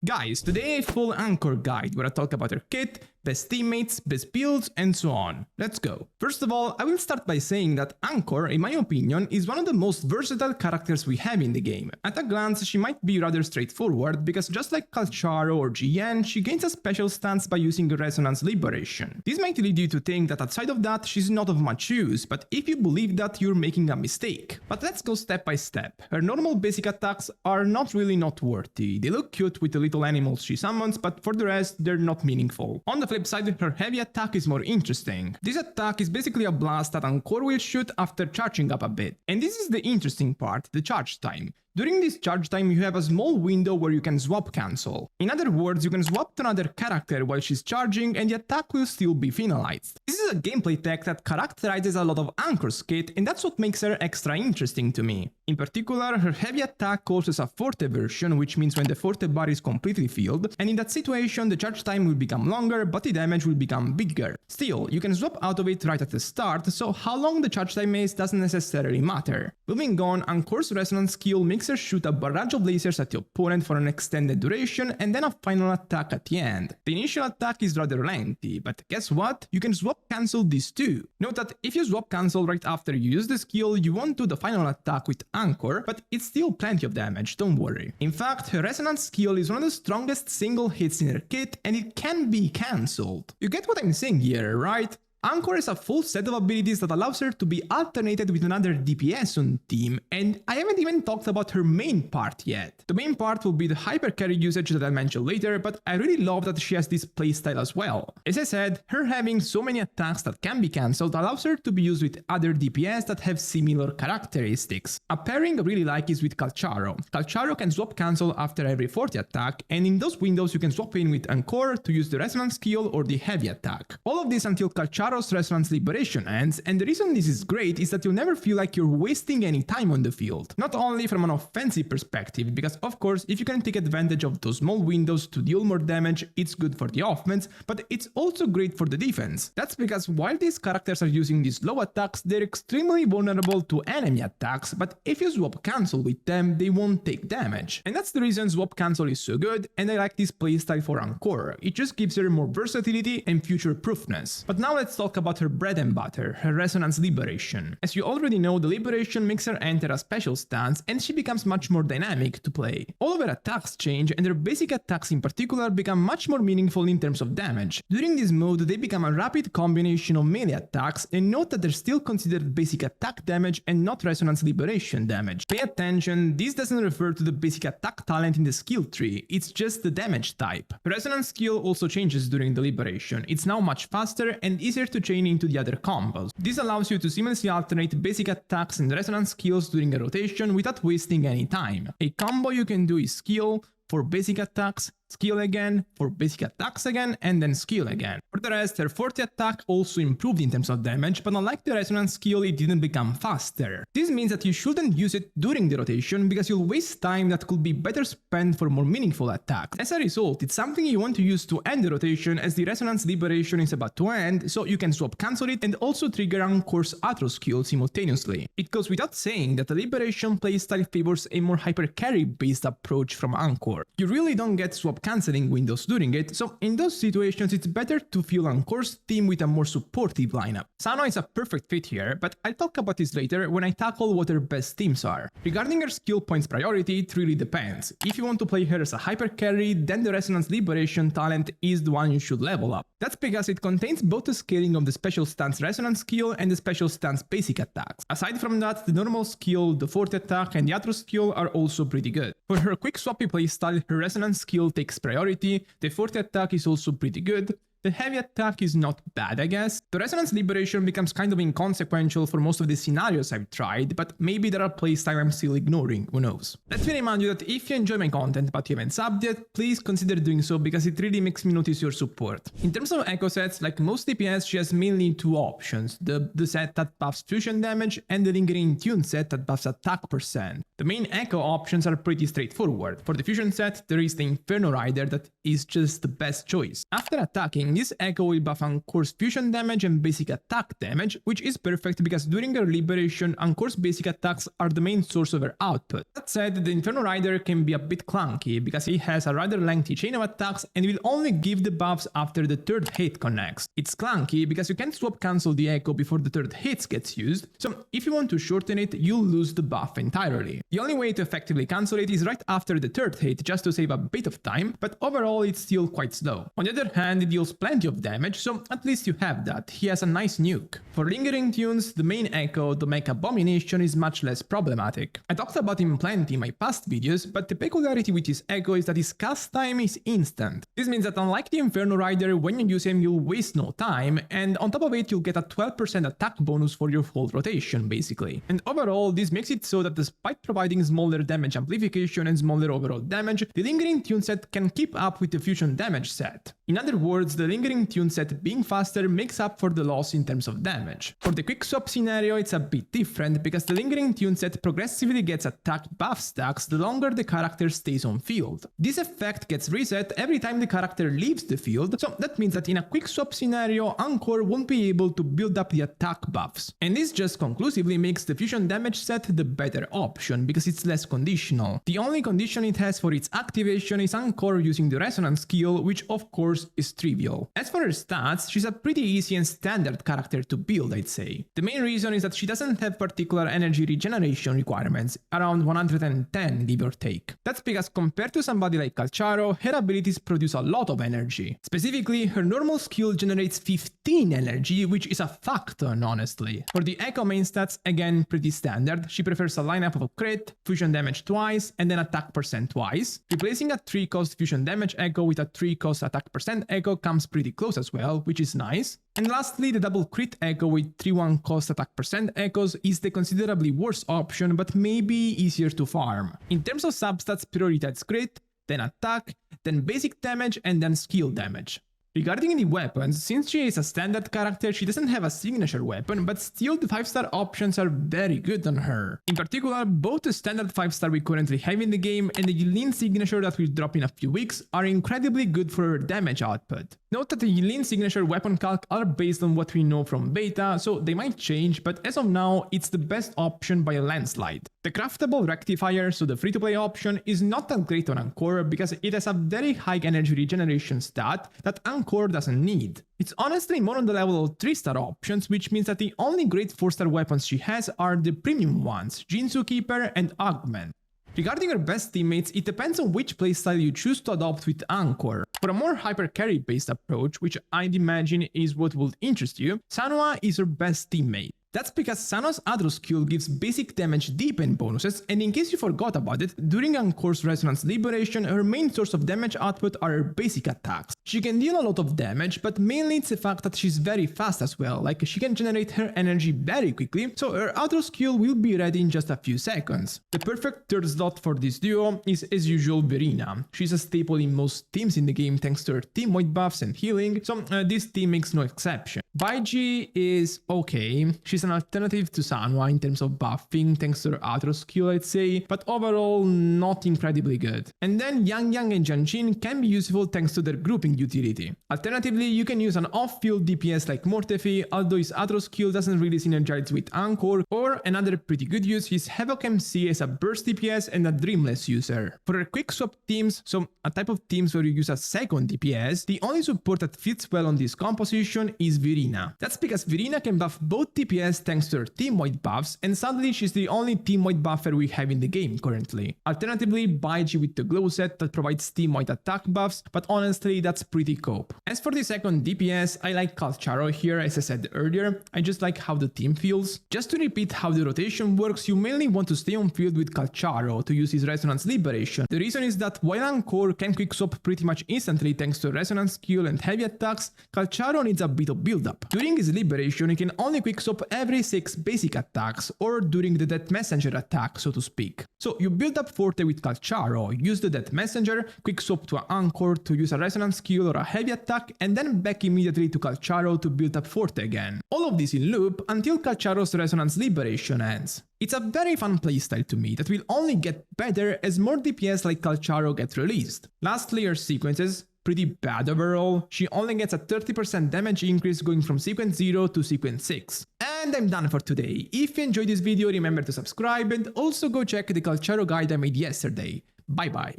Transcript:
Guys, today a full Encore guide where I talk about her kit, best teammates, best builds, and so on. Let's go. First of all, I will start by saying that Encore, in my opinion, is one of the most versatile characters we have in the game. At a glance, she might be rather straightforward, because just like Calcharo or GN, she gains a special stance by using Resonance Liberation. This might lead you to think that outside of that, she's not of much use, but if you believe that, you're making a mistake. But let's go step by step. Her normal basic attacks are not really noteworthy. They look cute with the little animals she summons, but for the rest, they're not meaningful. On the flip side, her heavy attack is more interesting. This attack is basically a blast that Encore will shoot after charging up a bit. And this is the interesting part, the charge time. During this charge time, you have a small window where you can swap cancel. In other words, you can swap to another character while she's charging and the attack will still be finalized. This is a gameplay tech that characterizes a lot of Ancore's kit, and that's what makes her extra interesting to me. In particular, her heavy attack causes a Forte version, which means when the Forte bar is completely filled, and in that situation the charge time will become longer but the damage will become bigger. Still, you can swap out of it right at the start, so how long the charge time is doesn't necessarily matter. Moving on, Ancore's resonance skill makes her shoot a barrage of lasers at the opponent for an extended duration and then a final attack at the end. The initial attack is rather lengthy, but guess what? You can swap cancel this too. Note that if you swap cancel right after you use the skill, you won't do the final attack with Encore, but it's still plenty of damage, don't worry. In fact, her resonance skill is one of the strongest single hits in her kit and it can be cancelled. You get what I'm saying here, right? Encore has a full set of abilities that allows her to be alternated with another DPS on team, and I haven't even talked about her main part yet. The main part will be the hyper carry usage that I'll mention later, but I really love that she has this playstyle as well. As I said, her having so many attacks that can be cancelled allows her to be used with other DPS that have similar characteristics. A pairing I really like is with Calcharo. Calcharo can swap cancel after every 40 attack, and in those windows you can swap in with Encore to use the resonance skill or the heavy attack. All of this until Calcharo Resonance Liberation ends, and the reason this is great is that you'll never feel like you're wasting any time on the field. Not only from an offensive perspective, because of course if you can take advantage of those small windows to deal more damage, it's good for the offense, but it's also great for the defense. That's because while these characters are using these low attacks, they're extremely vulnerable to enemy attacks, but if you swap cancel with them, they won't take damage. And that's the reason swap cancel is so good, and I like this playstyle for Encore. It just gives her more versatility and future-proofness. But now let's talk about her bread and butter, her resonance liberation. As you already know, the liberation makes her enter a special stance and she becomes much more dynamic to play. All of her attacks change and her basic attacks in particular become much more meaningful in terms of damage. During this mode, they become a rapid combination of melee attacks, and note that they're still considered basic attack damage and not resonance liberation damage. Pay attention, this doesn't refer to the basic attack talent in the skill tree, it's just the damage type. Resonance skill also changes during the liberation. It's now much faster and easier to chain into the other combos. This allows you to seamlessly alternate basic attacks and resonance skills during a rotation without wasting any time. A combo you can do is skill for basic attacks, skill again, for basic attacks again, and then skill again. For the rest, her 40 attack also improved in terms of damage, but unlike the resonance skill, it didn't become faster. This means that you shouldn't use it during the rotation because you'll waste time that could be better spent for more meaningful attacks. As a result, it's something you want to use to end the rotation as the resonance liberation is about to end, so you can swap cancel it and also trigger Encore's Atro skill simultaneously. It goes without saying that the liberation playstyle favors a more hyper carry based approach from Encore. You really don't get swap cancelling windows during it, so in those situations it's better to fill Encore's team with a more supportive lineup. Sana is a perfect fit here, but I'll talk about this later when I tackle what her best teams are. Regarding her skill points priority, it really depends. If you want to play her as a hyper carry, then the Resonance Liberation talent is the one you should level up. That's because it contains both the scaling of the special stance resonance skill and the special stance basic attacks. Aside from that, the normal skill, the Forte attack and the Atro skill are also pretty good. For her quick swappy playstyle, her resonance skill takes priority, the Forte attack is also pretty good, the heavy attack is not bad, I guess. The resonance liberation becomes kind of inconsequential for most of the scenarios I've tried, but maybe there are playstyles I'm still ignoring, who knows. Let me remind you that if you enjoy my content but you haven't subbed yet, please consider doing so because it really makes me notice your support. In terms of echo sets, like most DPS, she has mainly two options, the set that buffs fusion damage and the lingering tune set that buffs attack %. The main echo options are pretty straightforward. For the fusion set, there is the Inferno Rider that is just the best choice. After attacking, This echo will buff Encore's fusion damage and basic attack damage, which is perfect because during her liberation, Encore's basic attacks are the main source of her output. That said, the Inferno Rider can be a bit clunky because he has a rather lengthy chain of attacks and will only give the buffs after the third hit connects. It's clunky because you can't swap cancel the echo before the third hit gets used, so if you want to shorten it, you'll lose the buff entirely. The only way to effectively cancel it is right after the third hit just to save a bit of time, but overall it's still quite slow. On the other hand, it deals plenty of damage, so at least you have that. He has a nice nuke. For lingering tunes, the main echo, the Mech Abomination, is much less problematic. I talked about him plenty in my past videos, but the peculiarity with his echo is that his cast time is instant. This means that unlike the Inferno Rider, when you use him you'll waste no time, and on top of it you'll get a 12% attack bonus for your whole rotation basically. And overall this makes it so that despite providing smaller damage amplification and smaller overall damage, the lingering tune set can keep up with the fusion damage set. In other words, the lingering tune set being faster makes up for the loss in terms of damage. For the quick swap scenario it's a bit different because the lingering tune set progressively gets attack buff stacks the longer the character stays on field. This effect gets reset every time the character leaves the field, so that means that in a quick swap scenario, Encore won't be able to build up the attack buffs. And this just conclusively makes the fusion damage set the better option because it's less conditional. The only condition it has for its activation is Encore using the resonance skill, which of course is trivial. As for her stats, she's a pretty easy and standard character to build, I'd say. The main reason is that she doesn't have particular energy regeneration requirements, around 110 give or take. That's because compared to somebody like Calcharo, her abilities produce a lot of energy. Specifically, her normal skill generates 15 energy, which is a fuck ton, honestly. For the Echo main stats, again pretty standard. She prefers a lineup of crit, fusion damage twice, and then attack percent twice. Replacing a 3-cost fusion damage Echo with a 3-cost attack percent Echo comes pretty close as well, which is nice. And lastly, the double crit Echo with 3-1 cost attack percent echoes is the considerably worse option, but maybe easier to farm. In terms of substats, prioritize crit, then attack, then basic damage, and then skill damage. Regarding the weapons, since she is a standard character, she doesn't have a signature weapon, but still the 5-star options are very good on her. In particular, both the standard 5-star we currently have in the game and the Yulin signature that will drop in a few weeks are incredibly good for her damage output. Note that the Yulin signature weapon calc are based on what we know from beta, so they might change, but as of now, it's the best option by a landslide. The craftable rectifier, so the free-to-play option, is not that great on Encore because it has a very high energy regeneration stat that Encore doesn't need. It's honestly more on the level of 3-star options, which means that the only great 4-star weapons she has are the premium ones, Jinsu Keeper and Augment. Regarding her best teammates, it depends on which playstyle you choose to adopt with Encore. For a more hyper carry based approach, which I'd imagine is what would interest you, Sanhua is her best teammate. That's because Sanhua's Adro skill gives basic damage deepen bonuses, and in case you forgot about it, during Encore's Resonance Liberation, her main source of damage output are her basic attacks. She can deal a lot of damage, but mainly it's the fact that she's very fast as well, like she can generate her energy very quickly, so her Adro skill will be ready in just a few seconds. The perfect third slot for this duo is as usual Verina. She's a staple in most teams in the game thanks to her team-wide buffs and healing, so this team makes no exception. Baiji is okay. She's an alternative to Sanhua in terms of buffing thanks to her Adro skill, I'd say, but overall not incredibly good. And then Yang Yang and Jianjin can be useful thanks to their grouping utility. Alternatively, you can use an off-field DPS like Mortefi, although his Adro skill doesn't really synergize with Encore, or another pretty good use is Havoc MC as a burst DPS and a Dreamless user. For her quick swap teams, so a type of teams where you use a second DPS, the only support that fits well on this composition is Verina. That's because Verina can buff both DPS thanks to her team-wide buffs, and sadly she's the only team-wide buffer we have in the game currently. Alternatively, Baiji with the glow set that provides team-wide attack buffs, but honestly that's pretty cope. As for the second DPS, I like Calcharo here, as I said earlier. I just like how the team feels. Just to repeat how the rotation works, you mainly want to stay on field with Calcharo to use his Resonance Liberation. The reason is that while Encore can quick swap pretty much instantly thanks to Resonance skill and heavy attacks, Calcharo needs a bit of build-up. During his Liberation, he can only quick swap every 6 basic attacks, or during the Death Messenger attack, so to speak. So you build up Forte with Calcharo, use the Death Messenger, quick swap to Encore to use a Resonance skill or a heavy attack, and then back immediately to Calcharo to build up Forte again. All of this in loop until Calcharo's Resonance Liberation ends. It's a very fun playstyle to me that will only get better as more DPS like Calcharo get released. Lastly are sequences. pretty bad overall. She only gets a 30% damage increase going from sequence 0 to sequence 6. And I'm done for today. If you enjoyed this video, remember to subscribe and also go check the Calciaro guide I made yesterday. Bye bye.